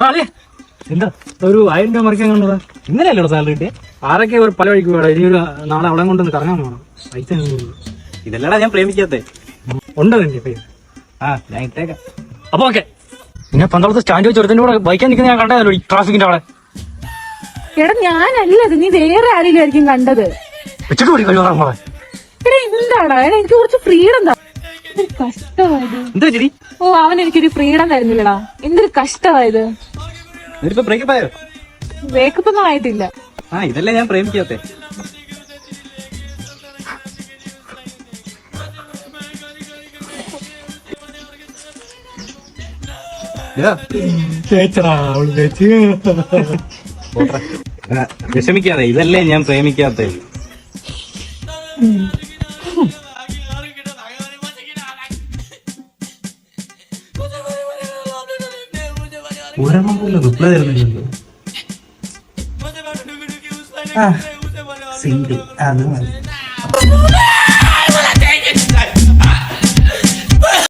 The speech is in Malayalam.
അതെ എന്താ ഒരു 1000 രൂപ മറിക്കാൻ കണ്ടതാ. ഇന്നലെയല്ലോ സാലറി കിട്ടിയ. ആരൊക്കെ പല വഴിക്ക് പോടാ. ഇനി ഒരു നാളെ അവിടെ കൊണ്ടൊന്ന് കറങ്ങാൻ പോകണം. പൈസ ഇതല്ലടാ ഞാൻ പ്രേമിക്കാത്തേ. ഉണ്ടോ നിന്റെ പൈസ? ഞാൻ ഇട്ടേക്കാം. അപ്പൊ ഓക്കെ. പിന്നെ പന്തളത്ത് സ്റ്റാൻഡ് വെച്ച് ഒരുത്തിന്റെ കൂടെ ബൈക്കാൻ നിൽക്കുന്ന ഞാൻ കണ്ടതല്ലോ ഈ ട്രാഫിക്കിന്റെ അവിടെ. എടാ ഞാനല്ലത്, നീ വേറെ ആരെങ്കിലും ആയിരിക്കും കണ്ടത്. വെച്ചിട്ട് പോയി കഴിവാറാ മോളെ. എടാ എന്താടാ, എടാ എനിക്ക് കുറച്ച് ഫ്രീഡം താ. എന്തൊരു കഷ്ടമായത്. എന്താ ചേച്ചി? ഓ അവൻ എനിക്കൊരു ഫ്രീഡം തരുന്നില്ലടാ. എന്തൊരു കഷ്ടമായത്. എന്നിട്ടിപ്പോ ബ്രേക്കപ്പ് ആയോ? വേക്കപ്പ് ഒന്നും ആയിട്ടില്ല. ഇതല്ലേ ഞാൻ പ്രേമിക്കാത്തേ. വിഷമിക്കാതെ, ഇതല്ലേ ഞാൻ പ്രേമിക്കാത്തേ. റിപ്ലൈ തരുന്നില്ലല്ലോ. സിംഗിൾ അത് മതി.